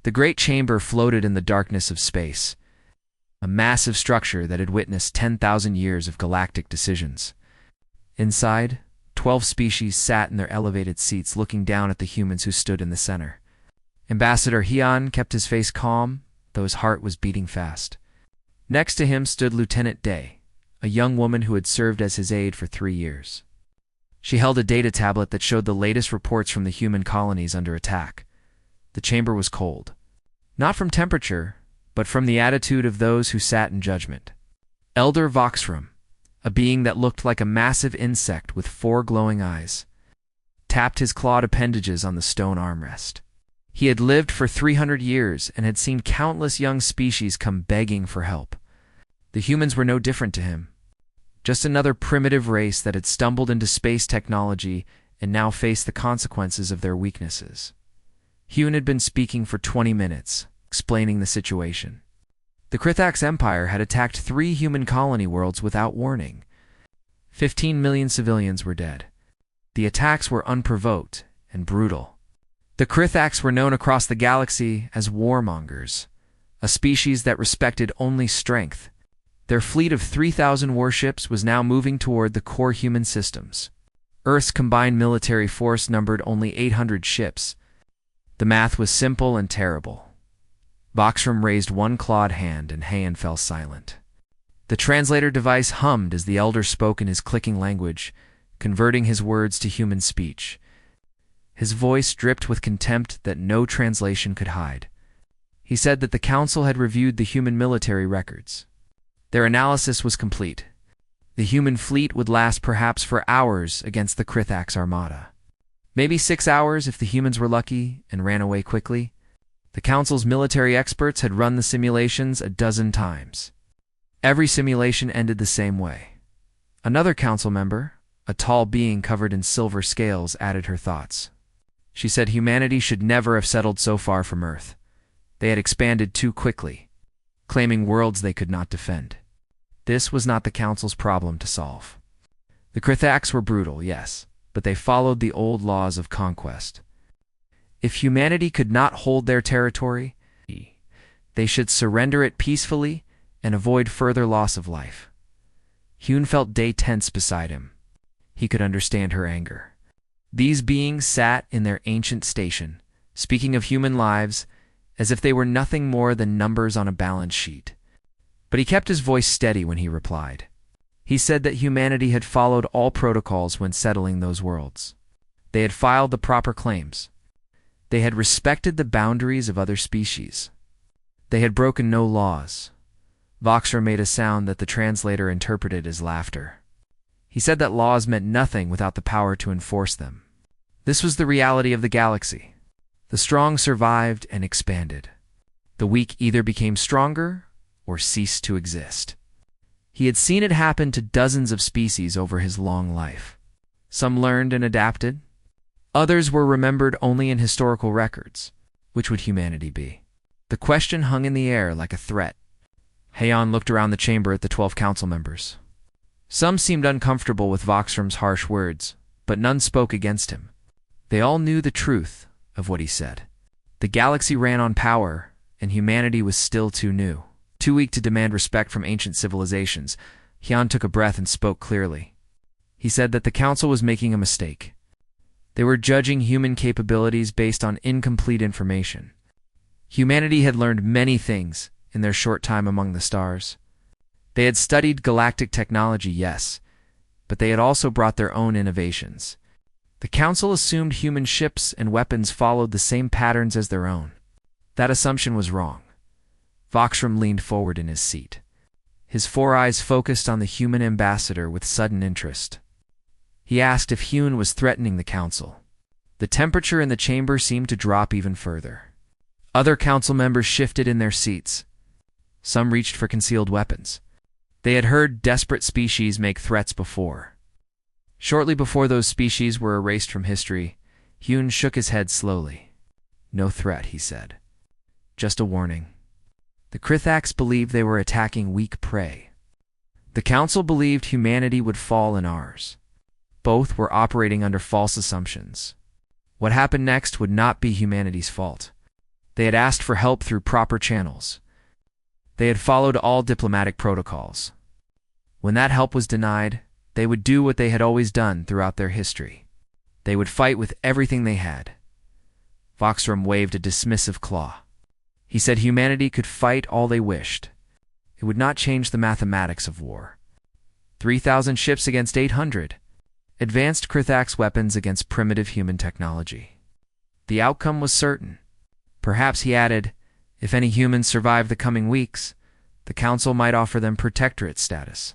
The great chamber floated in the darkness of space, a massive structure that had witnessed 10,000 years of galactic decisions. Inside, 12 species sat in their elevated seats looking down at the humans who stood in the center. Ambassador Hyun kept his face calm, though his heart was beating fast. Next to him stood Lieutenant Day, a young woman who had served as his aide for 3 years. She held a data tablet that showed the latest reports from the human colonies under attack. The chamber was cold. Not from temperature, but from the attitude of those who sat in judgment. Elder Voxrum, a being that looked like a massive insect with 4 glowing eyes, tapped his clawed appendages on the stone armrest. He had lived for 300 years and had seen countless young species come begging for help. The humans were no different to him. Just another primitive race that had stumbled into space technology and now faced the consequences of their weaknesses. Hyun had been speaking for 20 minutes, explaining the situation. The Krithax Empire had attacked 3 human colony worlds without warning. 15 million civilians were dead. The attacks were unprovoked and brutal. The Krithax were known across the galaxy as warmongers, a species that respected only strength. Their fleet of 3,000 warships was now moving toward the core human systems. Earth's combined military force numbered only 800 ships. The math was simple and terrible. Voxrum raised one clawed hand and Heian fell silent. The translator device hummed as the elder spoke in his clicking language, converting his words to human speech. His voice dripped with contempt that no translation could hide. He said that the council had reviewed the human military records. Their analysis was complete. The human fleet would last perhaps for hours against the Krithax armada. Maybe 6 hours if the humans were lucky and ran away quickly. The council's military experts had run the simulations a dozen times. Every simulation ended the same way. Another council member, a tall being covered in silver scales, added her thoughts. She said humanity should never have settled so far from Earth. They had expanded too quickly, claiming worlds they could not defend. This was not the council's problem to solve. The Krithax were brutal, yes, but they followed the old laws of conquest. If humanity could not hold their territory, they should surrender it peacefully and avoid further loss of life. Hyun felt Day tense beside him. He could understand her anger. These beings sat in their ancient station, speaking of human lives as if they were nothing more than numbers on a balance sheet. But he kept his voice steady when he replied. He said that humanity had followed all protocols when settling those worlds. They had filed the proper claims. They had respected the boundaries of other species. They had broken no laws. Voxer made a sound that the translator interpreted as laughter. He said that laws meant nothing without the power to enforce them. This was the reality of the galaxy. The strong survived and expanded. The weak either became stronger or ceased to exist. He had seen it happen to dozens of species over his long life. Some learned and adapted. Others were remembered only in historical records. Which would humanity be? The question hung in the air like a threat. Heian looked around the chamber at the 12 council members. Some seemed uncomfortable with Voxrum's harsh words, but none spoke against him. They all knew the truth of what he said. The galaxy ran on power, and humanity was still too new, too weak to demand respect from ancient civilizations. Hyun took a breath and spoke clearly. He said that the council was making a mistake. They were judging human capabilities based on incomplete information. Humanity had learned many things in their short time among the stars. They had studied galactic technology, yes, but they had also brought their own innovations. The council assumed human ships and weapons followed the same patterns as their own. That assumption was wrong. Voxrum leaned forward in his seat. His 4 eyes focused on the human ambassador with sudden interest. He asked if Hyun was threatening the council. The temperature in the chamber seemed to drop even further. Other council members shifted in their seats. Some reached for concealed weapons. They had heard desperate species make threats before. Shortly before those species were erased from history, Hyun shook his head slowly. No threat, he said. Just a warning. The Krithax believed they were attacking weak prey. The council believed humanity would fall in ours. Both were operating under false assumptions. What happened next would not be humanity's fault. They had asked for help through proper channels. They had followed all diplomatic protocols. When that help was denied, they would do what they had always done throughout their history. They would fight with everything they had. Voxrum waved a dismissive claw. He said humanity could fight all they wished. It would not change the mathematics of war. 3,000 ships against 800. Advanced Krithax weapons against primitive human technology. The outcome was certain. Perhaps, he added, if any humans survived the coming weeks, the Council might offer them protectorate status.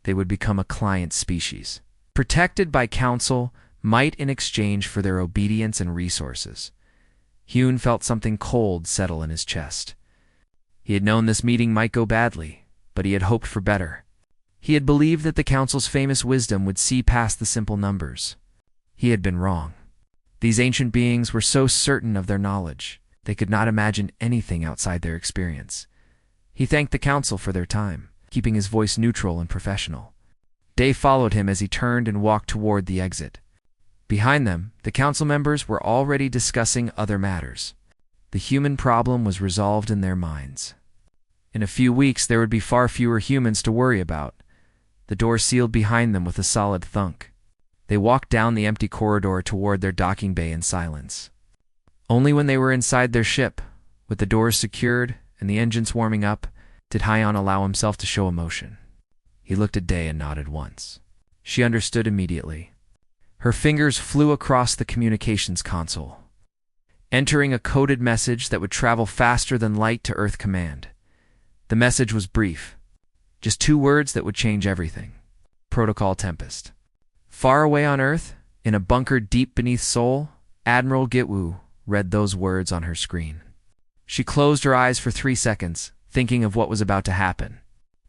They would become a client species, protected by Council, might in exchange for their obedience and resources. Hune felt something cold settle in his chest. He had known this meeting might go badly, but he had hoped for better. He had believed that the Council's famous wisdom would see past the simple numbers. He had been wrong. These ancient beings were so certain of their knowledge, they could not imagine anything outside their experience. He thanked the Council for their time, keeping his voice neutral and professional. Dave followed him as he turned and walked toward the exit. Behind them, the Council members were already discussing other matters. The human problem was resolved in their minds. In a few weeks, there would be far fewer humans to worry about. The door sealed behind them with a solid thunk. They walked down the empty corridor toward their docking bay in silence. Only when they were inside their ship, with the doors secured and the engines warming up, did Hyon allow himself to show emotion. He looked at Day and nodded once. She understood immediately. Her fingers flew across the communications console, entering a coded message that would travel faster than light to Earth Command. The message was brief. Just 2 words that would change everything. Protocol Tempest. Far away on Earth, in a bunker deep beneath Sol, Admiral Gitwu read those words on her screen. She closed her eyes for 3 seconds, thinking of what was about to happen.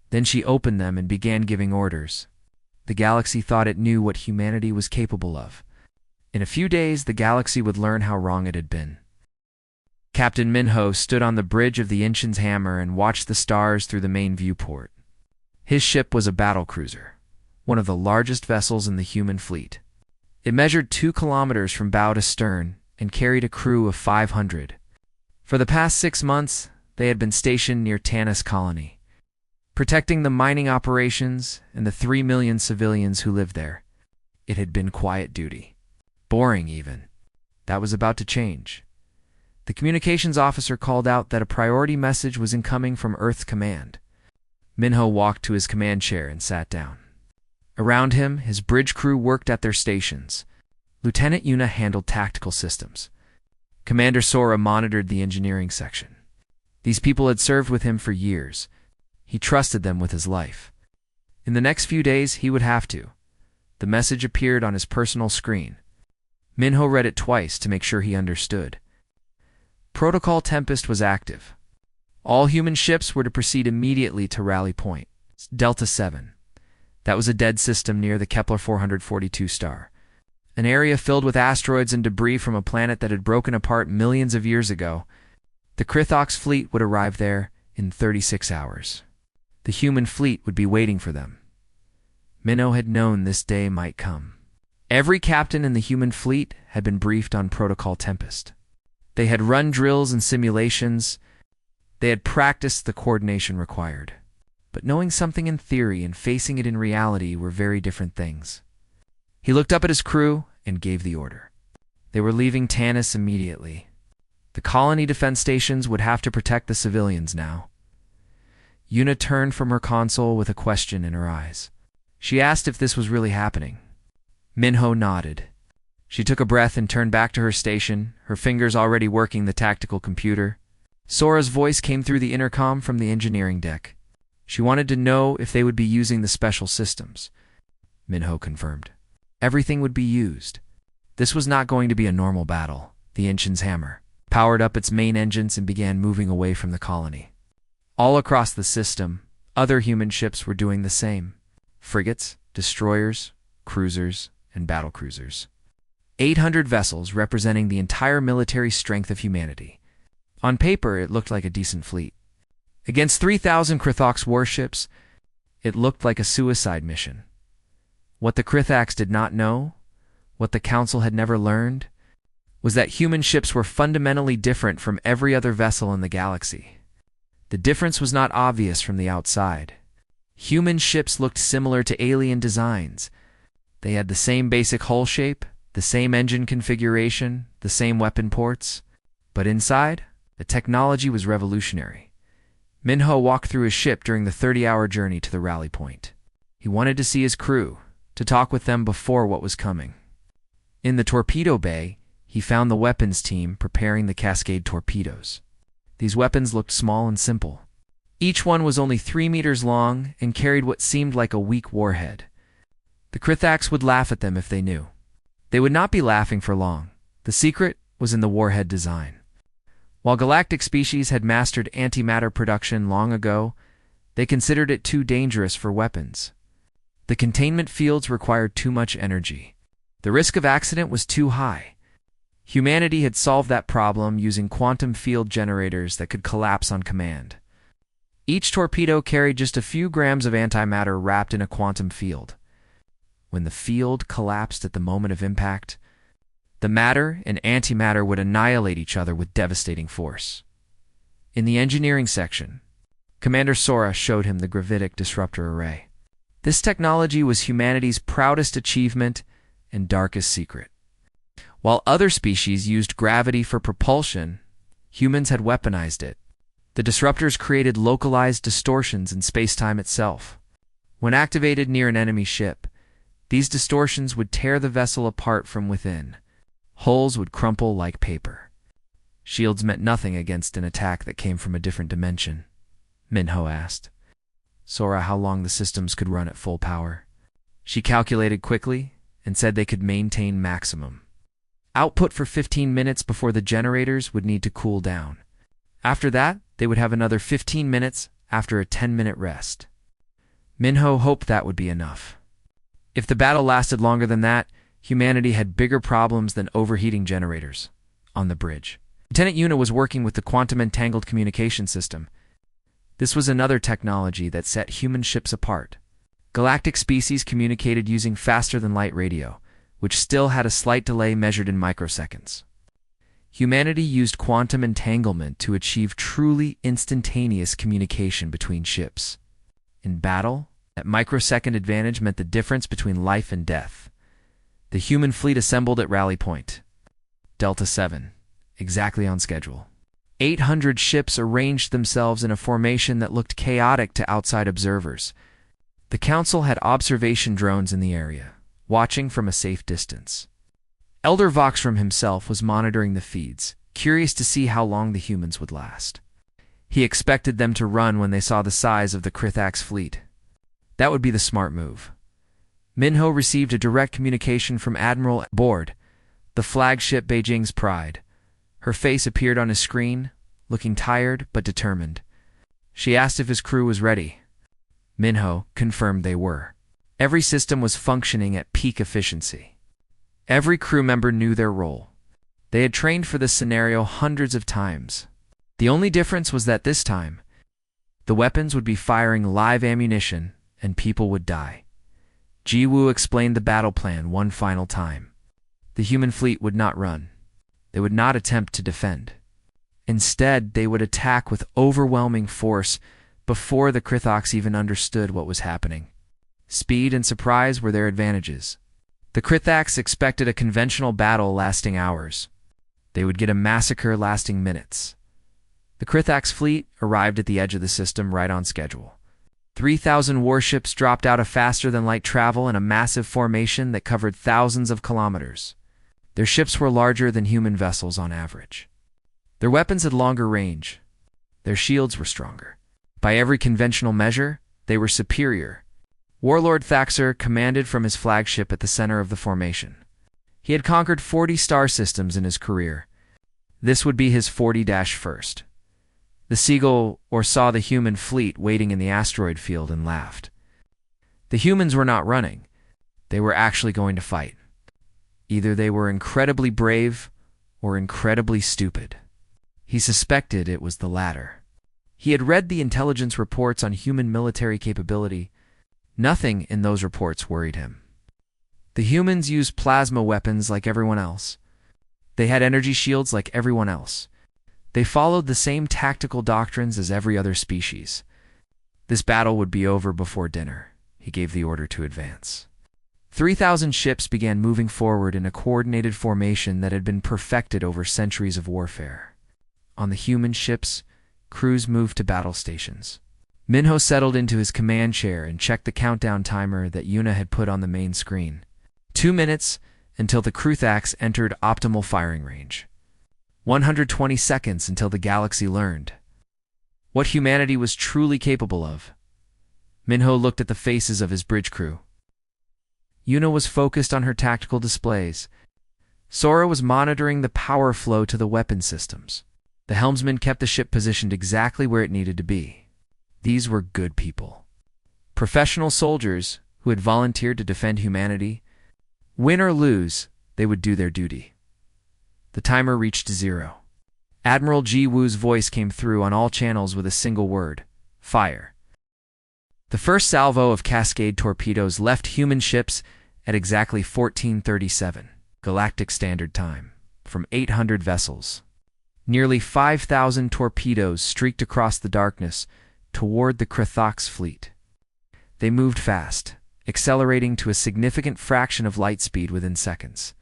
Then she opened them and began giving orders. The galaxy thought it knew what humanity was capable of. In a few days, the galaxy would learn how wrong it had been. Captain Minho stood on the bridge of the Inchin's Hammer and watched the stars through the main viewport. His ship was a battle cruiser, one of the largest vessels in the human fleet. It measured 2 kilometers from bow to stern and carried a crew of 500. For the past 6 months, they had been stationed near Tanis Colony, protecting the mining operations and the 3 million civilians who lived there. It had been quiet duty. Boring, even. That was about to change. The communications officer called out that a priority message was incoming from Earth Command. Minho walked to his command chair and sat down. Around him, his bridge crew worked at their stations. Lieutenant Yuna handled tactical systems. Commander Sora monitored the engineering section. These people had served with him for years. He trusted them with his life. In the next few days, he would have to. The message appeared on his personal screen. Minho read it twice to make sure he understood. Protocol Tempest was active. All human ships were to proceed immediately to Rally Point, Delta 7. That was a dead system near the Kepler 442 star, an area filled with asteroids and debris from a planet that had broken apart millions of years ago. The Krithox fleet would arrive there in 36 hours. The human fleet would be waiting for them. Minho had known this day might come. Every captain in the human fleet had been briefed on Protocol Tempest. They had run drills and simulations. They had practiced the coordination required. But knowing something in theory and facing it in reality were very different things. He looked up at his crew and gave the order. They were leaving Tanis immediately. The colony defense stations would have to protect the civilians now. Yuna turned from her console with a question in her eyes. She asked if this was really happening. Minho nodded. She took a breath and turned back to her station, her fingers already working the tactical computer. Sora's voice came through the intercom from the engineering deck. She wanted to know if they would be using the special systems. Minho confirmed. Everything would be used. This was not going to be a normal battle. The Inchin's Hammer powered up its main engines and began moving away from the colony. All across the system, other human ships were doing the same. Frigates, destroyers, cruisers, and battlecruisers. 800 vessels representing the entire military strength of humanity. On paper, it looked like a decent fleet. Against 3,000 Krithox warships, it looked like a suicide mission. What the Krithax did not know, what the Council had never learned, was that human ships were fundamentally different from every other vessel in the galaxy. The difference was not obvious from the outside. Human ships looked similar to alien designs. They had the same basic hull shape, the same engine configuration, the same weapon ports. But inside, the technology was revolutionary. Minho walked through his ship during the 30-hour journey to the rally point. He wanted to see his crew, to talk with them before what was coming. In the torpedo bay, he found the weapons team preparing the Cascade torpedoes. These weapons looked small and simple. Each one was only 3 meters long and carried what seemed like a weak warhead. The Krithax would laugh at them if they knew. They would not be laughing for long. The secret was in the warhead design. While galactic species had mastered antimatter production long ago, they considered it too dangerous for weapons. The containment fields required too much energy. The risk of accident was too high. Humanity had solved that problem using quantum field generators that could collapse on command. Each torpedo carried just a few grams of antimatter wrapped in a quantum field. When the field collapsed at the moment of impact, the matter and antimatter would annihilate each other with devastating force. In the engineering section, Commander Sora showed him the gravitic disruptor array. This technology was humanity's proudest achievement and darkest secret. While other species used gravity for propulsion, humans had weaponized it. The disruptors created localized distortions in space-time itself. When activated near an enemy ship, these distortions would tear the vessel apart from within. Hulls would crumple like paper. Shields meant nothing against an attack that came from a different dimension. Minho asked Sora how long the systems could run at full power. She calculated quickly and said they could maintain maximum output for 15 minutes before the generators would need to cool down. After that, they would have another 15 minutes after a 10-minute rest. Minho hoped that would be enough. If the battle lasted longer than that, humanity had bigger problems than overheating generators. On the bridge, Lieutenant Yuna was working with the quantum entangled communication system. This was another technology that set human ships apart. Galactic species communicated using faster-than-light radio, which still had a slight delay measured in microseconds. Humanity used quantum entanglement to achieve truly instantaneous communication between ships. In battle, that microsecond advantage meant the difference between life and death. The human fleet assembled at Rally Point. Delta 7, exactly on schedule. 800 ships arranged themselves in a formation that looked chaotic to outside observers. The Council had observation drones in the area, watching from a safe distance. Elder Voxrum himself was monitoring the feeds, curious to see how long the humans would last. He expected them to run when they saw the size of the Krithax fleet. That would be the smart move. Minho received a direct communication from Admiral Board, the flagship Beijing's pride. Her face appeared on his screen, looking tired but determined. She asked if his crew was ready. Minho confirmed they were. Every system was functioning at peak efficiency. Every crew member knew their role. They had trained for this scenario hundreds of times. The only difference was that this time, the weapons would be firing live ammunition and people would die. Jiwoo explained the battle plan one final time. The human fleet would not run. They would not attempt to defend. Instead, they would attack with overwhelming force before the Krithax even understood what was happening. Speed and surprise were their advantages. The Krithax expected a conventional battle lasting hours. They would get a massacre lasting minutes. The Krithax fleet arrived at the edge of the system right on schedule. 3,000 warships dropped out of faster-than-light travel in a massive formation that covered thousands of kilometers. Their ships were larger than human vessels on average. Their weapons had longer range. Their shields were stronger. By every conventional measure, they were superior. Warlord Thaxer commanded from his flagship at the center of the formation. He had conquered 40 star systems in his career. This would be his 40-first. The seagull saw the human fleet waiting in the asteroid field and laughed. The humans were not running. They were actually going to fight. Either they were incredibly brave or incredibly stupid. He suspected it was the latter. He had read the intelligence reports on human military capability. Nothing in those reports worried him. The humans used plasma weapons like everyone else. They had energy shields like everyone else. They followed the same tactical doctrines as every other species. This battle would be over before dinner. He gave the order to advance. 3,000 ships began moving forward in a coordinated formation that had been perfected over centuries of warfare. On the human ships, crews moved to battle stations. Minho settled into his command chair and checked the countdown timer that Yuna had put on the main screen. 2 minutes until the Kruthax entered optimal firing range. 120 seconds until the galaxy learned what humanity was truly capable of. Minho looked at the faces of his bridge crew. Yuna was focused on her tactical displays. Sora was monitoring the power flow to the weapon systems. The helmsman kept the ship positioned exactly where it needed to be. These were good people. Professional soldiers who had volunteered to defend humanity. Win or lose, they would do their duty. The timer reached 0. Admiral Ji Woo's voice came through on all channels with a single word: fire. The first salvo of Cascade torpedoes left human ships at exactly 14:37 Galactic Standard Time from 800 vessels. Nearly 5,000 torpedoes streaked across the darkness toward the Kruthax fleet. They moved fast, accelerating to a significant fraction of light speed within seconds.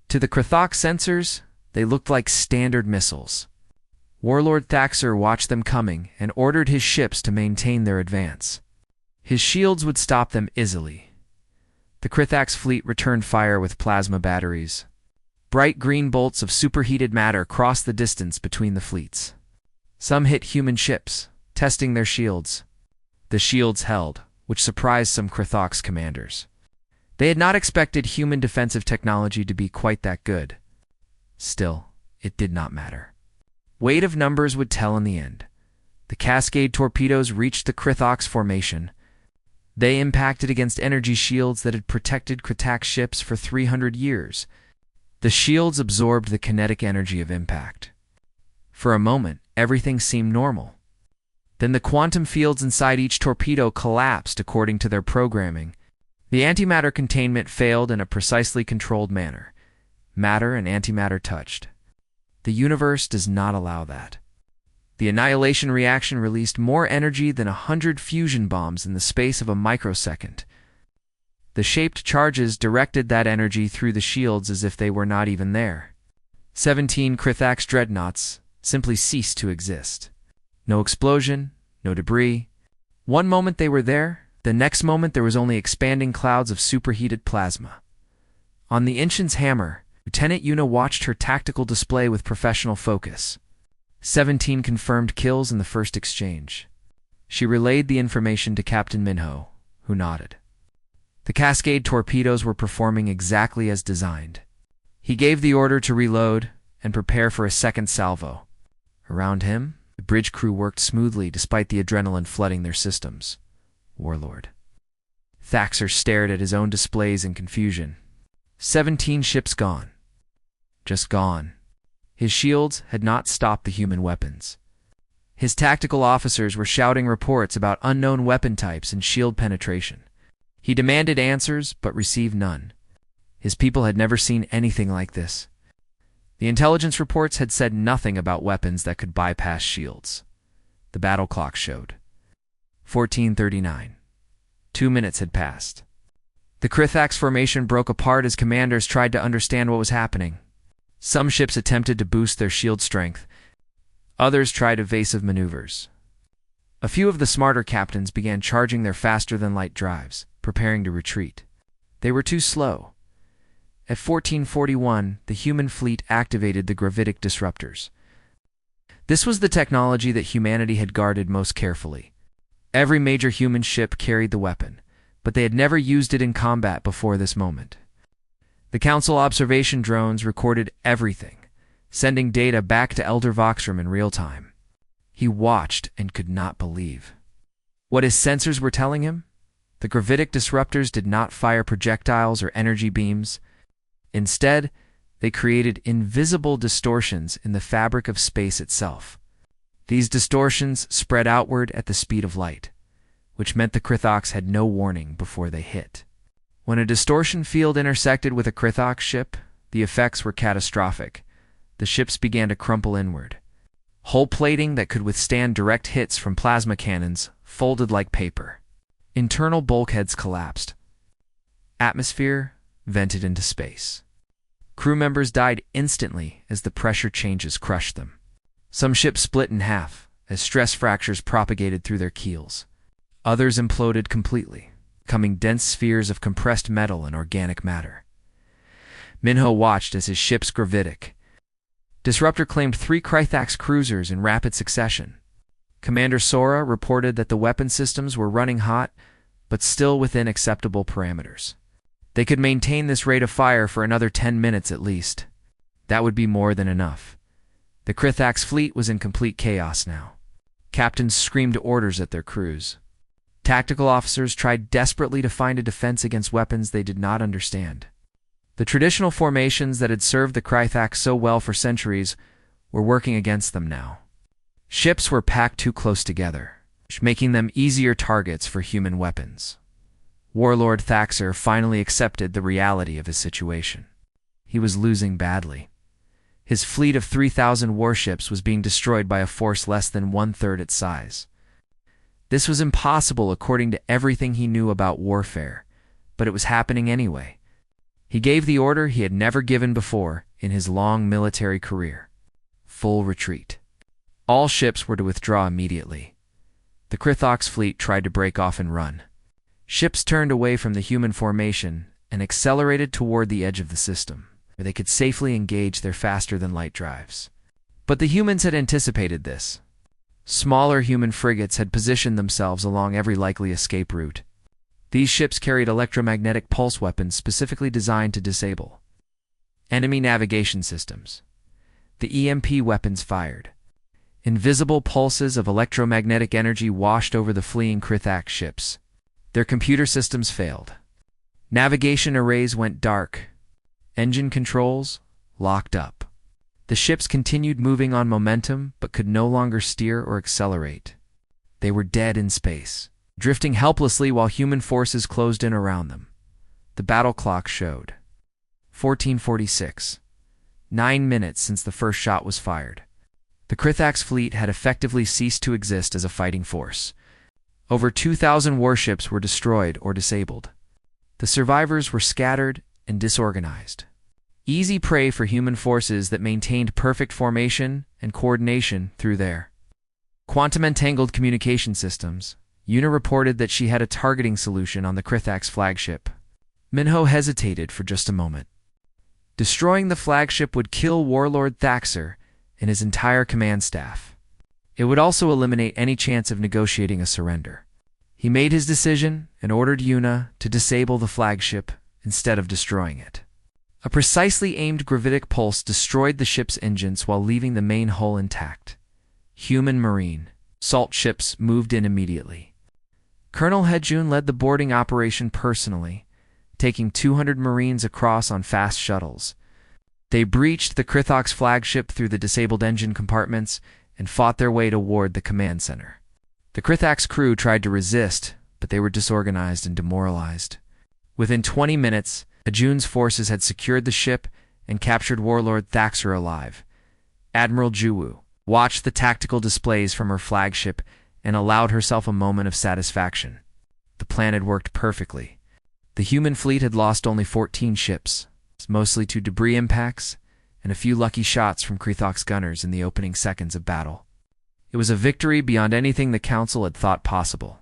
To the Kruthax sensors, they looked like standard missiles. Warlord Thaxer watched them coming and ordered his ships to maintain their advance. His shields would stop them easily. The Kruthax fleet returned fire with plasma batteries. Bright green bolts of superheated matter crossed the distance between the fleets. Some hit human ships, testing their shields. The shields held, which surprised some Kruthax commanders. They had not expected human defensive technology to be quite that good. Still, it did not matter. Weight of numbers would tell in the end. The Cascade torpedoes reached the Kruthax formation. They impacted against energy shields that had protected Kruthax ships for 300 years. The shields absorbed the kinetic energy of impact. For a moment, everything seemed normal. Then the quantum fields inside each torpedo collapsed according to their programming. The antimatter containment failed in a precisely controlled manner. Matter and antimatter touched. The universe does not allow that. The annihilation reaction released more energy than 100 fusion bombs in the space of a microsecond. The shaped charges directed that energy through the shields as if they were not even there. 17 Kruthax dreadnoughts simply ceased to exist. No explosion, no debris. One moment they were there, the next moment there was only expanding clouds of superheated plasma. On the Inchin's hammer, Lieutenant Yuna watched her tactical display with professional focus. 17 confirmed kills in the first exchange. She relayed the information to Captain Minho, who nodded. The Cascade torpedoes were performing exactly as designed. He gave the order to reload and prepare for a second salvo. Around him, the bridge crew worked smoothly despite the adrenaline flooding their systems. Warlord. Thaxer stared at his own displays in confusion. 17 ships gone. Just gone. His shields had not stopped the human weapons. His tactical officers were shouting reports about unknown weapon types and shield penetration. He demanded answers, but received none. His people had never seen anything like this. The intelligence reports had said nothing about weapons that could bypass shields. The battle clock showed 14:39. 2 minutes had passed. The Kruthax formation broke apart as commanders tried to understand what was happening. Some ships attempted to boost their shield strength. Others tried evasive maneuvers. A few of the smarter captains began charging their faster-than-light drives, preparing to retreat. They were too slow. At 14:41, the human fleet activated the gravitic disruptors. This was the technology that humanity had guarded most carefully. Every major human ship carried the weapon, but they had never used it in combat before this moment. The Council observation drones recorded everything, sending data back to Elder Voxrum in real time. He watched and could not believe what his sensors were telling him. The gravitic disruptors did not fire projectiles or energy beams. Instead, they created invisible distortions in the fabric of space itself. These distortions spread outward at the speed of light, which meant the Kruthax had no warning before they hit. When a distortion field intersected with a Kruthax ship, the effects were catastrophic. The ships began to crumple inward. Hull plating that could withstand direct hits from plasma cannons folded like paper. Internal bulkheads collapsed. Atmosphere vented into space. Crew members died instantly as the pressure changes crushed them. Some ships split in half as stress fractures propagated through their keels. Others imploded completely, becoming dense spheres of compressed metal and organic matter. Minho watched as his ship's gravitic disruptor claimed 3 Krythax cruisers in rapid succession. Commander Sora reported that the weapon systems were running hot, but still within acceptable parameters. They could maintain this rate of fire for another 10 minutes at least. That would be more than enough. The Krythax fleet was in complete chaos now. Captains screamed orders at their crews. Tactical officers tried desperately to find a defense against weapons they did not understand. The traditional formations that had served the Krythax so well for centuries were working against them now. Ships were packed too close together, making them easier targets for human weapons. Warlord Thaxer finally accepted the reality of his situation. He was losing badly. His fleet of 3,000 warships was being destroyed by a force less than 1/3 its size. This was impossible according to everything he knew about warfare, but it was happening anyway. He gave the order he had never given before in his long military career: full retreat. All ships were to withdraw immediately. The Krythax fleet tried to break off and run. Ships turned away from the human formation and accelerated toward the edge of the system, where they could safely engage their faster-than-light drives. But the humans had anticipated this. Smaller human frigates had positioned themselves along every likely escape route. These ships carried electromagnetic pulse weapons specifically designed to disable enemy navigation systems. The EMP weapons fired. Invisible pulses of electromagnetic energy washed over the fleeing Krythax ships. Their computer systems failed. Navigation arrays went dark. Engine controls locked up. The ships continued moving on momentum but could no longer steer or accelerate. They were dead in space, drifting helplessly while human forces closed in around them. The battle clock showed 14:46. 9 minutes since the first shot was fired. The Krythax fleet had effectively ceased to exist as a fighting force. Over 2,000 warships were destroyed or disabled. The survivors were scattered and disorganized. Easy prey for human forces that maintained perfect formation and coordination through their quantum-entangled communication systems. Yuna reported that she had a targeting solution on the Krythax flagship. Minho hesitated for just a moment. Destroying the flagship would kill Warlord Thaxer and his entire command staff. It would also eliminate any chance of negotiating a surrender. He made his decision and ordered Yuna to disable the flagship instead of destroying it. A precisely aimed gravitic pulse destroyed the ship's engines while leaving the main hull intact. Human marine salt ships moved in immediately. Colonel Hejun led the boarding operation personally, taking 200 Marines across on fast shuttles. They breached the Krythax flagship through the disabled engine compartments and fought their way toward the command center. The Krythax crew tried to resist, but they were disorganized and demoralized. Within 20 minutes, Hejun's forces had secured the ship and captured Warlord Thaxer alive. Admiral Juwu watched the tactical displays from her flagship and allowed herself a moment of satisfaction. The plan had worked perfectly. The human fleet had lost only 14 ships, mostly to debris impacts and a few lucky shots from Krythax gunners in the opening seconds of battle. It was a victory beyond anything the Council had thought possible.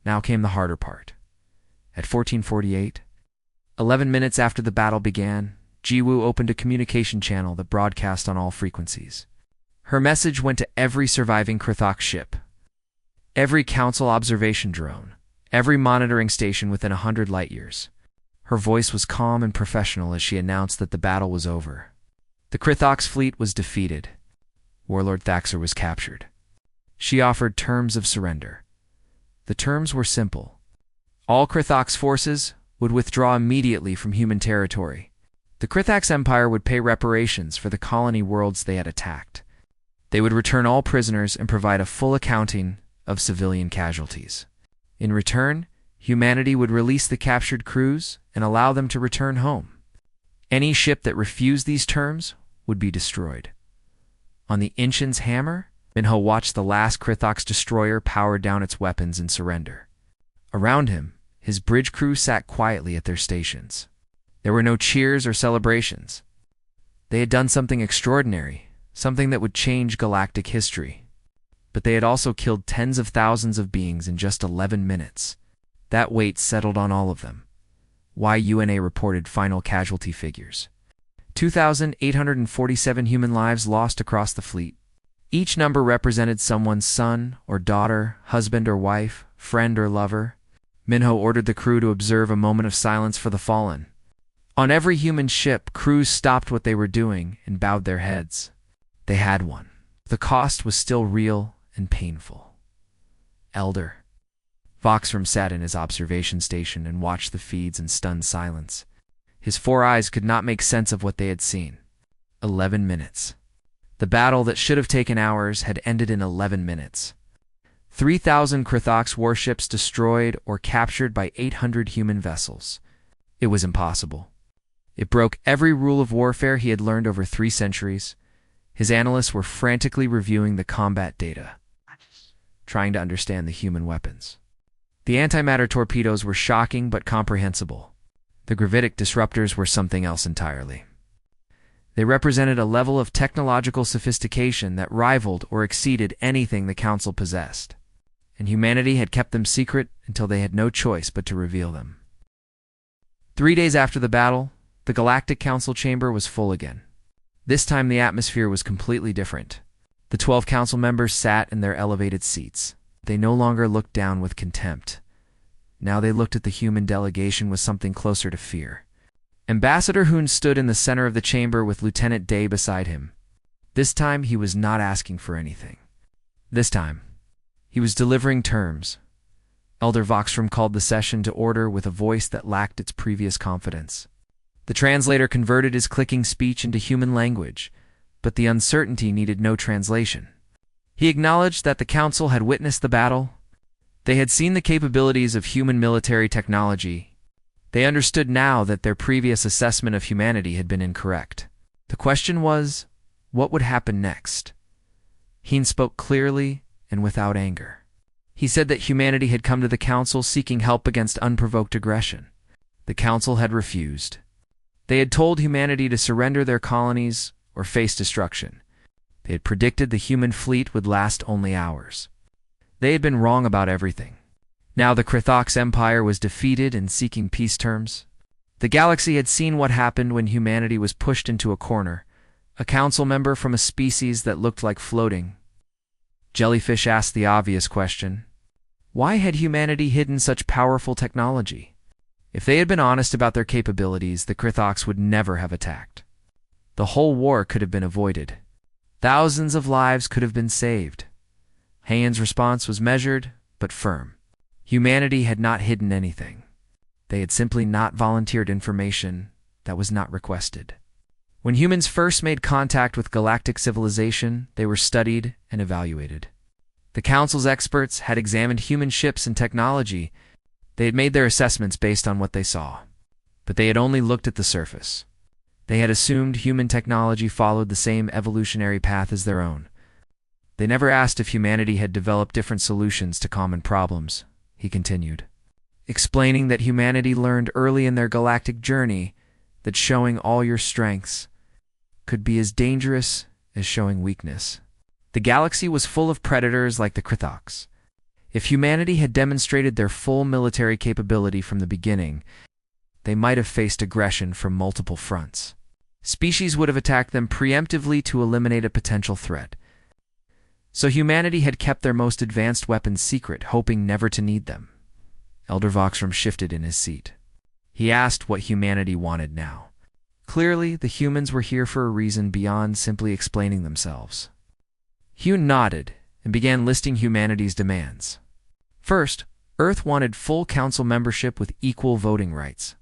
Now came the harder part. At 14:48, 11 minutes after the battle began, Jiwoo opened a communication channel that broadcast on all frequencies. Her message went to every surviving Krythax ship, every Council observation drone, every monitoring station within 100 light-years. Her voice was calm and professional as she announced that the battle was over. The Krythax fleet was defeated. Warlord Thaxer was captured. She offered terms of surrender. The terms were simple. All Krythax forces would withdraw immediately from human territory. The Krythax Empire would pay reparations for the colony worlds they had attacked. They would return all prisoners and provide a full accounting of civilian casualties. In return, humanity would release the captured crews and allow them to return home. Any ship that refused these terms would be destroyed. On the Inchin's hammer, Minho watched the last Krithox destroyer power down its weapons and surrender. Around him, his bridge crew sat quietly at their stations. There were no cheers or celebrations. They had done something extraordinary, something that would change galactic history. But they had also killed tens of thousands of beings in just 11 minutes. That weight settled on all of them. UNA reported final casualty figures. 2,847 human lives lost across the fleet. Each number represented someone's son or daughter, husband or wife, friend or lover. Minho ordered the crew to observe a moment of silence for the fallen. On every human ship, crews stopped what they were doing and bowed their heads. They had one. The cost was still real and painful. Elder Voxrum sat in his observation station and watched the feeds in stunned silence. His 4 eyes could not make sense of what they had seen. 11 minutes. The battle that should have taken hours had ended in 11 minutes. 3,000 Krithox warships destroyed or captured by 800 human vessels. It was impossible. It broke every rule of warfare he had learned over 3 centuries. His analysts were frantically reviewing the combat data, trying to understand the human weapons. The antimatter torpedoes were shocking but comprehensible. The gravitic disruptors were something else entirely. They represented a level of technological sophistication that rivaled or exceeded anything the Council possessed, and humanity had kept them secret until they had no choice but to reveal them. 3 days after the battle, the Galactic Council chamber was full again. This time the atmosphere was completely different. The 12 council members sat in their elevated seats. They no longer looked down with contempt. Now they looked at the human delegation with something closer to fear. Ambassador Hoon stood in the center of the chamber with Lieutenant Day beside him. This time he was not asking for anything. This time, he was delivering terms. Elder Voxrum called the session to order with a voice that lacked its previous confidence. The translator converted his clicking speech into human language, but the uncertainty needed no translation. He acknowledged that the Council had witnessed the battle. They had seen the capabilities of human military technology. They understood now that their previous assessment of humanity had been incorrect. The question was, what would happen next? Heen spoke clearly and without anger. He said that humanity had come to the Council seeking help against unprovoked aggression. The Council had refused. They had told humanity to surrender their colonies or face destruction. They had predicted the human fleet would last only hours. They had been wrong about everything. Now the Krithox Empire was defeated and seeking peace terms. The galaxy had seen what happened when humanity was pushed into a corner. A council member from a species that looked like floating. Jellyfish asked the obvious question. Why had humanity hidden such powerful technology? If they had been honest about their capabilities, the Krithox would never have attacked. The whole war could have been avoided. Thousands of lives could have been saved. Hayen's response was measured, but firm. Humanity had not hidden anything. They had simply not volunteered information that was not requested. When humans first made contact with galactic civilization, they were studied and evaluated. The Council's experts had examined human ships and technology. They had made their assessments based on what they saw. But they had only looked at the surface. They had assumed human technology followed the same evolutionary path as their own. They never asked if humanity had developed different solutions to common problems, he continued, explaining that humanity learned early in their galactic journey that showing all your strengths could be as dangerous as showing weakness. The galaxy was full of predators like the Krithox. If humanity had demonstrated their full military capability from the beginning, they might have faced aggression from multiple fronts. Species would have attacked them preemptively to eliminate a potential threat. So humanity had kept their most advanced weapons secret, hoping never to need them. Elder Voxrum shifted in his seat. He asked what humanity wanted now. Clearly, the humans were here for a reason beyond simply explaining themselves. Hugh nodded and began listing humanity's demands. First, Earth wanted full council membership with equal voting rights.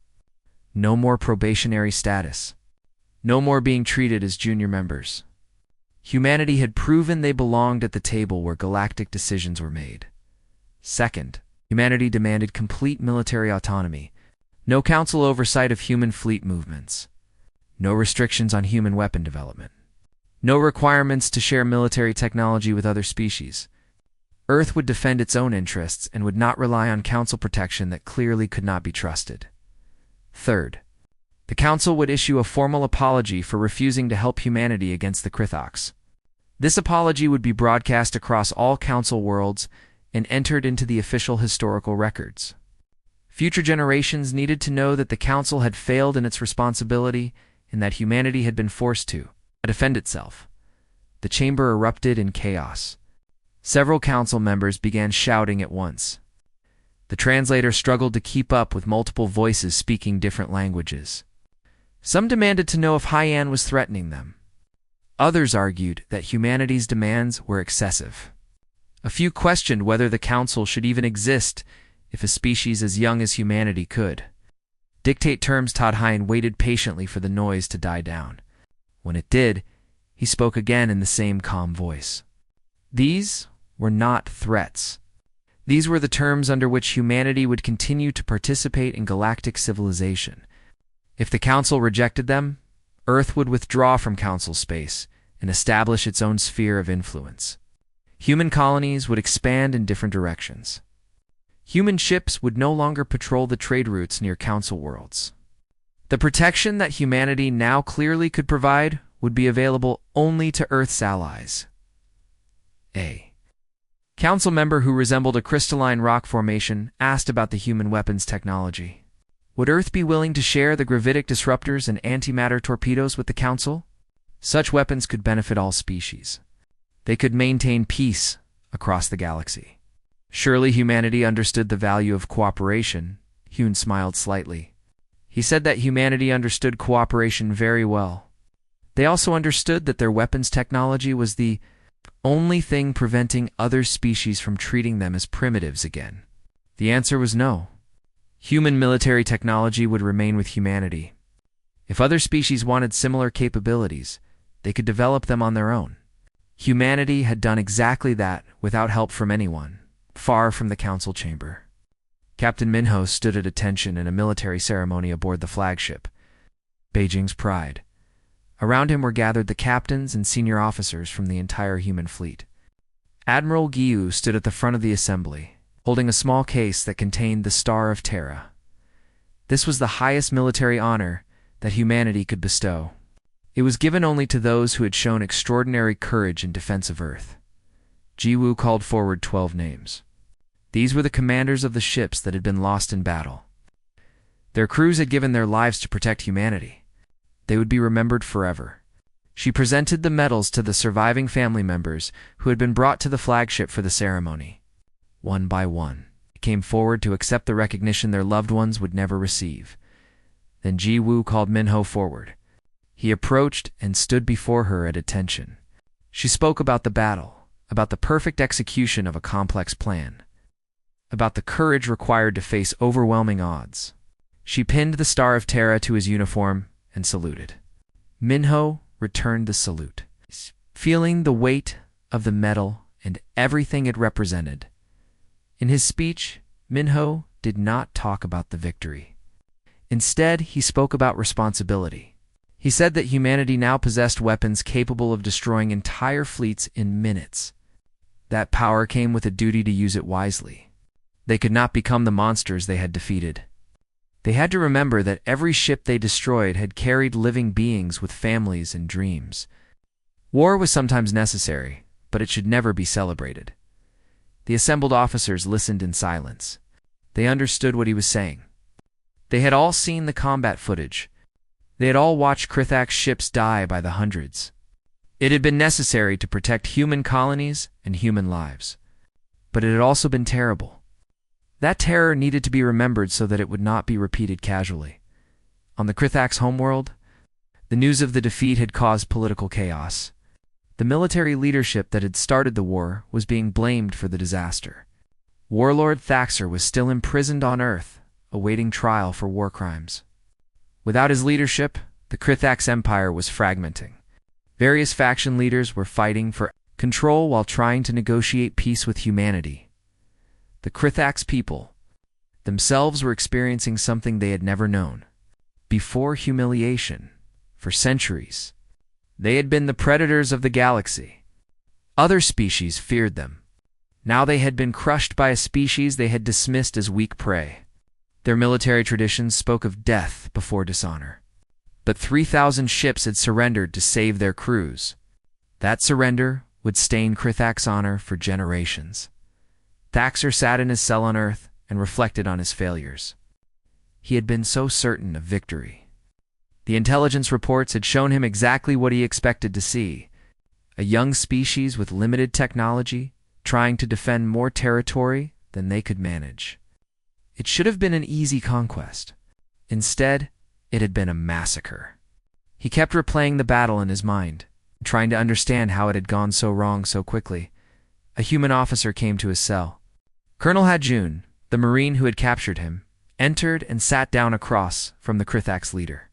No more probationary status. No more being treated as junior members. Humanity had proven they belonged at the table where galactic decisions were made. Second, humanity demanded complete military autonomy. No council oversight of human fleet movements. No restrictions on human weapon development. No requirements to share military technology with other species. Earth would defend its own interests and would not rely on Council protection that clearly could not be trusted. Third, the Council would issue a formal apology for refusing to help humanity against the Krithox. This apology would be broadcast across all Council worlds and entered into the official historical records. Future generations needed to know that the Council had failed in its responsibility and that humanity had been forced to defend itself. The chamber erupted in chaos. Several Council members began shouting at once. The translator struggled to keep up with multiple voices speaking different languages. Some demanded to know if Haiyan was threatening them. Others argued that humanity's demands were excessive. A few questioned whether the Council should even exist if a species as young as humanity could. Dictate terms. Todd Haiyan waited patiently for the noise to die down. When it did, he spoke again in the same calm voice. These were not threats. These were the terms under which humanity would continue to participate in galactic civilization. If the Council rejected them, Earth would withdraw from Council space and establish its own sphere of influence. Human colonies would expand in different directions. Human ships would no longer patrol the trade routes near Council worlds. The protection that humanity now clearly could provide would be available only to Earth's allies. A Council member who resembled a crystalline rock formation asked about the human weapons technology. Would Earth be willing to share the gravitic disruptors and antimatter torpedoes with the Council? Such weapons could benefit all species. They could maintain peace across the galaxy. Surely humanity understood the value of cooperation. Hune smiled slightly. He said that humanity understood cooperation very well. They also understood that their weapons technology was the only thing preventing other species from treating them as primitives again. The answer was no. Human military technology would remain with humanity. If other species wanted similar capabilities, they could develop them on their own. Humanity had done exactly that without help from anyone, far from the Council chamber. Captain Minho stood at attention in a military ceremony aboard the flagship, Beijing's pride. Around him were gathered the captains and senior officers from the entire human fleet. Admiral Giyu stood at the front of the assembly, holding a small case that contained the Star of Terra. This was the highest military honor that humanity could bestow. It was given only to those who had shown extraordinary courage in defense of Earth. Jiwu called forward 12 names. These were the commanders of the ships that had been lost in battle. Their crews had given their lives to protect humanity. They would be remembered forever. She presented the medals to the surviving family members who had been brought to the flagship for the ceremony. One by one, they came forward to accept the recognition their loved ones would never receive. Then Ji Woo called Minho forward. He approached and stood before her at attention. She spoke about the battle, about the perfect execution of a complex plan, about the courage required to face overwhelming odds. She pinned the Star of Terra to his uniform and saluted. Minho returned the salute, feeling the weight of the medal and everything it represented. In his speech, Minho did not talk about the victory. Instead, he spoke about responsibility. He said that humanity now possessed weapons capable of destroying entire fleets in minutes. That power came with a duty to use it wisely. They could not become the monsters they had defeated. They had to remember that every ship they destroyed had carried living beings with families and dreams. War was sometimes necessary, but it should never be celebrated. The assembled officers listened in silence. They understood what he was saying. They had all seen the combat footage. They had all watched Krithak's ships die by the hundreds. It had been necessary to protect human colonies and human lives. But it had also been terrible. That terror needed to be remembered so that it would not be repeated casually. On the Krithak's homeworld, the news of the defeat had caused political chaos. The military leadership that had started the war was being blamed for the disaster. Warlord Thaxer was still imprisoned on Earth, awaiting trial for war crimes. Without his leadership, the Krithak's empire was fragmenting. Various faction leaders were fighting for control while trying to negotiate peace with humanity. The Krithak's people themselves were experiencing something they had never known. Before humiliation, for centuries, They had been the predators of the galaxy. Other species feared them. Now they had been crushed by a species they had dismissed as weak prey. Their military traditions spoke of death before dishonor. But 3,000 ships had surrendered to save their crews. That surrender would stain Krithak's honor for generations. Thaxer sat in his cell on Earth and reflected on his failures. He had been so certain of victory. The intelligence reports had shown him exactly what he expected to see: a young species with limited technology, trying to defend more territory than they could manage. It should have been an easy conquest. Instead, it had been a massacre. He kept replaying the battle in his mind, trying to understand how it had gone so wrong so quickly. A human officer came to his cell. Colonel Hajun, the Marine who had captured him, entered and sat down across from the Krithak's leader.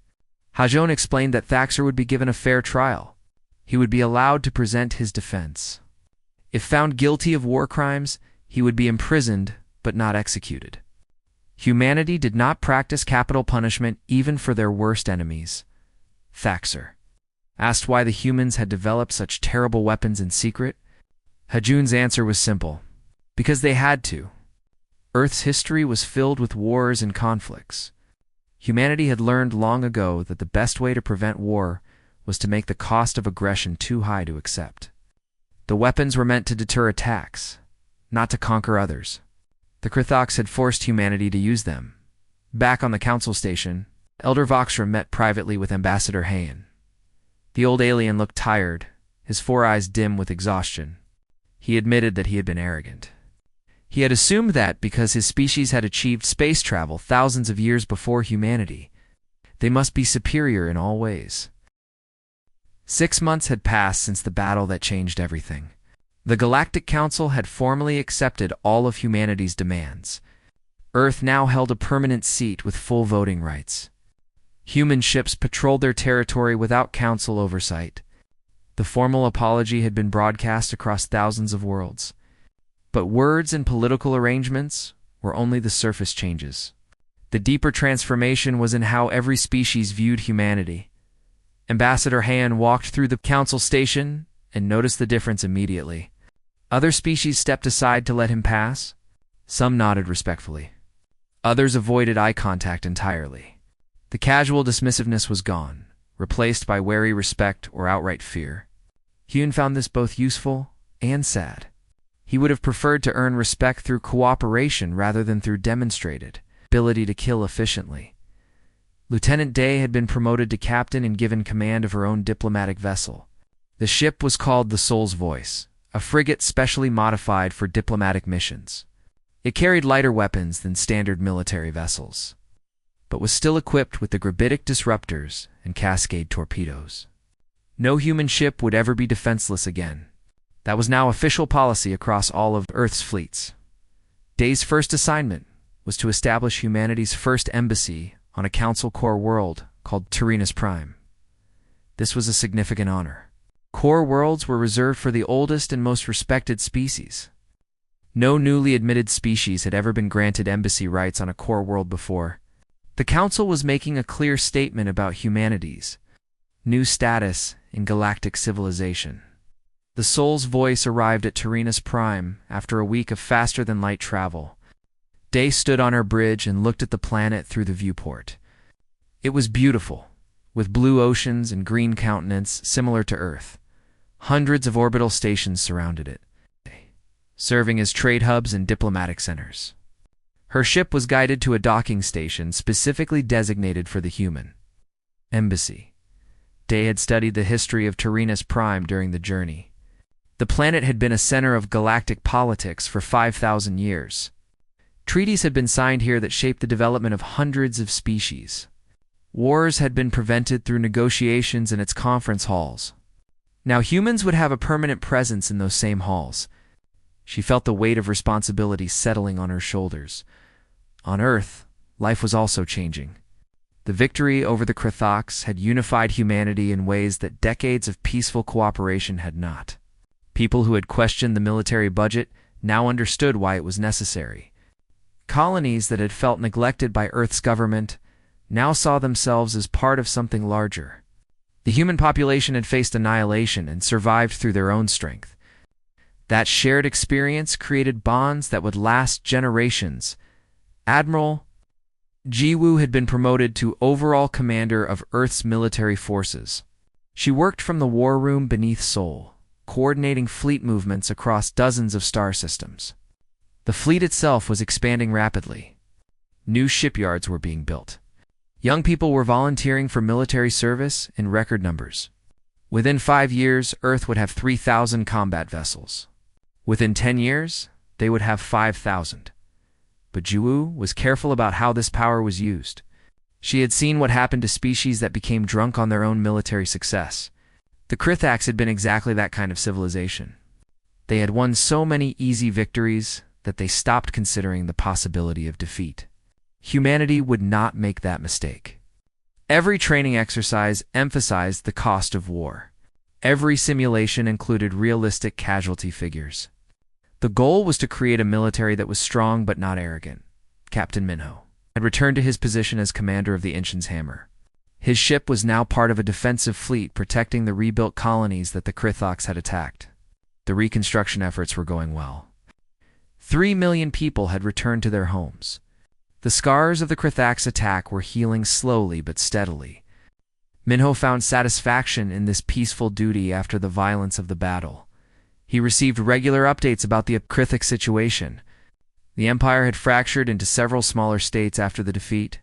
Hajun explained that Thaxer would be given a fair trial. He would be allowed to present his defense. If found guilty of war crimes, he would be imprisoned but not executed. Humanity did not practice capital punishment even for their worst enemies. Thaxer asked why the humans had developed such terrible weapons in secret. Hajun's answer was simple: because they had to. Earth's history was filled with wars and conflicts. Humanity had learned long ago that the best way to prevent war was to make the cost of aggression too high to accept. The weapons were meant to deter attacks, not to conquer others. The Krithaks had forced humanity to use them. Back on the council station, Elder Voxram met privately with Ambassador Hayan. The old alien looked tired, his 4 eyes dim with exhaustion. He admitted that he had been arrogant. He had assumed that because his species had achieved space travel thousands of years before humanity, they must be superior in all ways. 6 months had passed since the battle that changed everything. The Galactic Council had formally accepted all of humanity's demands. Earth now held a permanent seat with full voting rights. Human ships patrolled their territory without council oversight. The formal apology had been broadcast across thousands of worlds. But words and political arrangements were only the surface changes. The deeper transformation was in how every species viewed humanity. Ambassador Han walked through the council station and noticed the difference immediately. Other species stepped aside to let him pass. Some nodded respectfully. Others avoided eye contact entirely. The casual dismissiveness was gone, replaced by wary respect or outright fear. Hyun found this both useful and sad. He would have preferred to earn respect through cooperation rather than through demonstrated ability to kill efficiently. Lieutenant Day had been promoted to captain and given command of her own diplomatic vessel. The ship was called the Soul's Voice, a frigate specially modified for diplomatic missions. It carried lighter weapons than standard military vessels, but was still equipped with the gravitic disruptors and cascade torpedoes. No human ship would ever be defenseless again. That was now official policy across all of Earth's fleets. Day's first assignment was to establish humanity's first embassy on a council core world called Tyrannus Prime. This was a significant honor. Core worlds were reserved for the oldest and most respected species. No newly admitted species had ever been granted embassy rights on a core world before. The council was making a clear statement about humanity's new status in galactic civilization. The Soul's Voice arrived at Tyrannus Prime after a week of faster-than-light travel. Day stood on her bridge and looked at the planet through the viewport. It was beautiful, with blue oceans and green continents similar to Earth. Hundreds of orbital stations surrounded it, serving as trade hubs and diplomatic centers. Her ship was guided to a docking station specifically designated for the human embassy. Day had studied the history of Tyrannus Prime during the journey. The planet had been a center of galactic politics for 5,000 years. Treaties had been signed here that shaped the development of hundreds of species. Wars had been prevented through negotiations in its conference halls. Now humans would have a permanent presence in those same halls. She felt the weight of responsibility settling on her shoulders. On Earth, life was also changing. The victory over the Krithaks had unified humanity in ways that decades of peaceful cooperation had not. People who had questioned the military budget now understood why it was necessary. Colonies that had felt neglected by Earth's government now saw themselves as part of something larger. The human population had faced annihilation and survived through their own strength. That shared experience created bonds that would last generations. Admiral Jiwoo had been promoted to overall commander of Earth's military forces. She worked from the war room beneath Seoul, coordinating fleet movements across dozens of star systems. The fleet itself was expanding rapidly. New shipyards were being built. Young people were volunteering for military service in record numbers. Within 5 years, Earth would have 3,000 combat vessels. Within 10 years, they would have 5,000. But Jiwoo was careful about how this power was used. She had seen what happened to species that became drunk on their own military success. The Krithaks had been exactly that kind of civilization. They had won so many easy victories that they stopped considering the possibility of defeat. Humanity would not make that mistake. Every training exercise emphasized the cost of war. Every simulation included realistic casualty figures. The goal was to create a military that was strong but not arrogant. Captain Minho had returned to his position as commander of the Inchen's Hammer. His ship was now part of a defensive fleet protecting the rebuilt colonies that the Krithaks had attacked. The reconstruction efforts were going well. 3 million people had returned to their homes. The scars of the Krithaks' attack were healing slowly but steadily. Minho found satisfaction in this peaceful duty after the violence of the battle. He received regular updates about the Krithak situation. The empire had fractured into several smaller states after the defeat.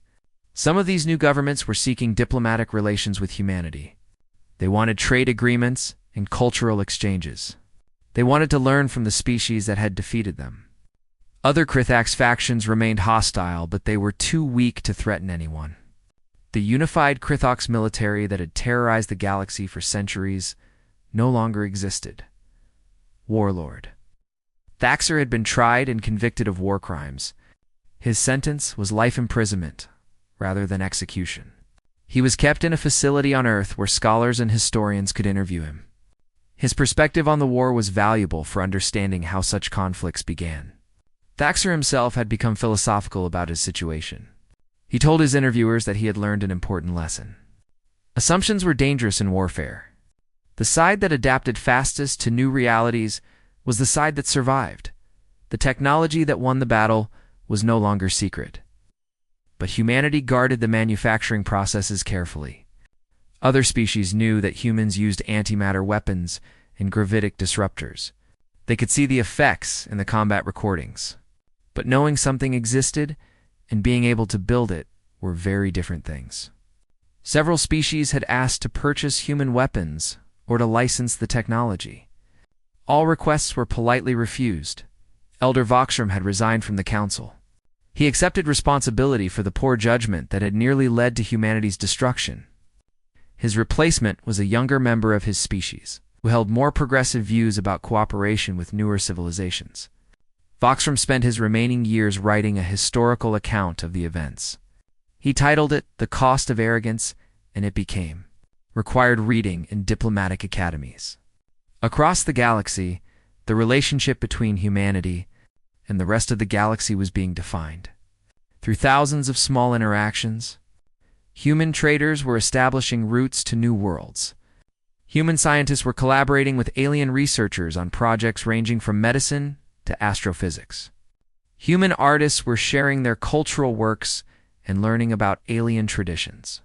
Some of these new governments were seeking diplomatic relations with humanity. They wanted trade agreements and cultural exchanges. They wanted to learn from the species that had defeated them. Other Krithaks factions remained hostile, but they were too weak to threaten anyone. The unified Krithaks military that had terrorized the galaxy for centuries no longer existed. Warlord Thaxer had been tried and convicted of war crimes. His sentence was life imprisonment rather than execution. He was kept in a facility on Earth where scholars and historians could interview him. His perspective on the war was valuable for understanding how such conflicts began. Thaxer himself had become philosophical about his situation. He told his interviewers that he had learned an important lesson. Assumptions were dangerous in warfare. The side that adapted fastest to new realities was the side that survived. The technology that won the battle was no longer secret. But humanity guarded the manufacturing processes carefully. Other species knew that humans used antimatter weapons and gravitic disruptors. They could see the effects in the combat recordings. But knowing something existed and being able to build it were very different things. Several species had asked to purchase human weapons or to license the technology. All requests were politely refused. Elder Voxrum had resigned from the council. He accepted responsibility for the poor judgment that had nearly led to humanity's destruction. His replacement was a younger member of his species, who held more progressive views about cooperation with newer civilizations. Voxrum spent his remaining years writing a historical account of the events. He titled it The Cost of Arrogance, and it became required reading in diplomatic academies. Across the galaxy, the relationship between humanity and the rest of the galaxy was being defined. Through thousands of small interactions, human traders were establishing routes to new worlds. Human scientists were collaborating with alien researchers on projects ranging from medicine to astrophysics. Human artists were sharing their cultural works and learning about alien traditions.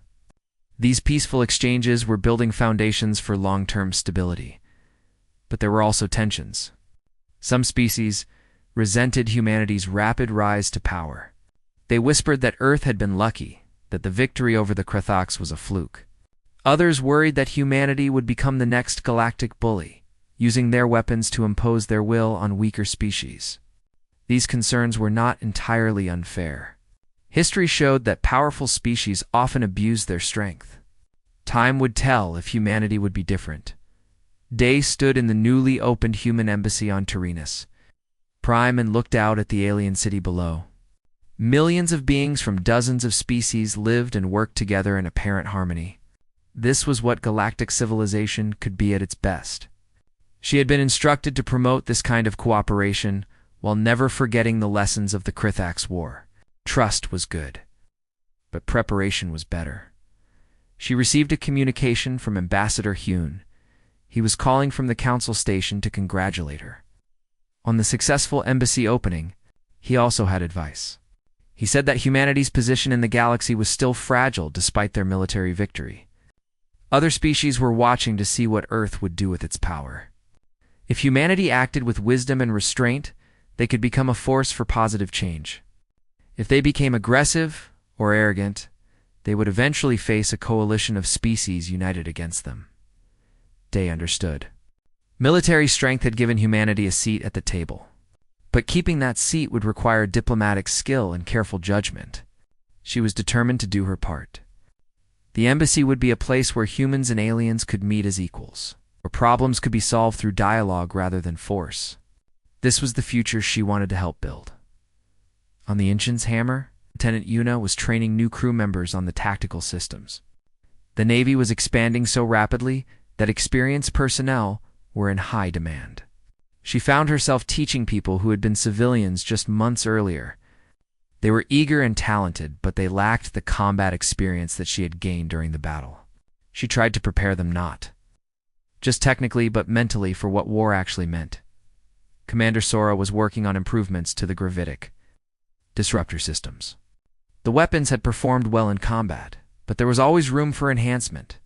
These peaceful exchanges were building foundations for long-term stability. But there were also tensions. Some species resented humanity's rapid rise to power. They whispered that Earth had been lucky, that the victory over the Krithaks was a fluke. Others worried that humanity would become the next galactic bully, using their weapons to impose their will on weaker species. These concerns were not entirely unfair. History showed that powerful species often abused their strength. Time would tell if humanity would be different. Day stood in the newly opened human embassy on Tyrannus Prime and looked out at the alien city below. Millions of beings from dozens of species lived and worked together in apparent harmony. This was what galactic civilization could be at its best. She had been instructed to promote this kind of cooperation while never forgetting the lessons of the Krithaks' War. Trust was good, but preparation was better. She received a communication from Ambassador Hune. He was calling from the council station to congratulate her on the successful embassy opening. He also had advice. He said that humanity's position in the galaxy was still fragile despite their military victory. Other species were watching to see what Earth would do with its power. If humanity acted with wisdom and restraint, they could become a force for positive change. If they became aggressive or arrogant, they would eventually face a coalition of species united against them. Day understood. Military strength had given humanity a seat at the table. But keeping that seat would require diplomatic skill and careful judgment. She was determined to do her part. The embassy would be a place where humans and aliens could meet as equals, where problems could be solved through dialogue rather than force. This was the future she wanted to help build. On the Inchin's hammer, Lieutenant Yuna was training new crew members on the tactical systems. The Navy was expanding so rapidly that experienced personnel were in high demand. She found herself teaching people who had been civilians just months earlier. They were eager and talented, but they lacked the combat experience that she had gained during the battle. She tried to prepare them not just technically but mentally for what war actually meant. Commander Sora was working on improvements to the gravitic disruptor systems. The weapons had performed well in combat, but there was always room for enhancement.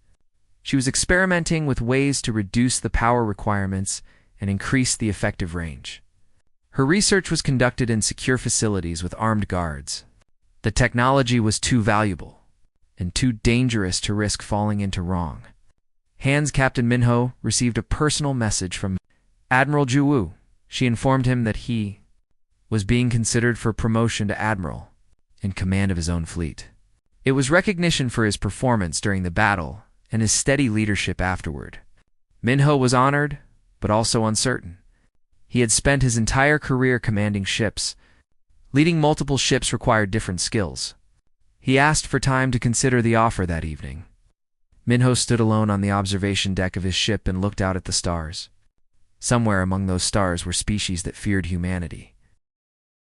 She was experimenting with ways to reduce the power requirements and increase the effective range. Her research was conducted in secure facilities with armed guards. The technology was too valuable and too dangerous to risk falling into wrong. Han's Captain Minho received a personal message from Admiral Juwu. She informed him that he was being considered for promotion to admiral in command of his own fleet. It was recognition for his performance during the battle and his steady leadership afterward. Minho was honored, but also uncertain. He had spent his entire career commanding ships. Leading multiple ships required different skills. He asked for time to consider the offer that evening. Minho stood alone on the observation deck of his ship and looked out at the stars. Somewhere among those stars were species that feared humanity.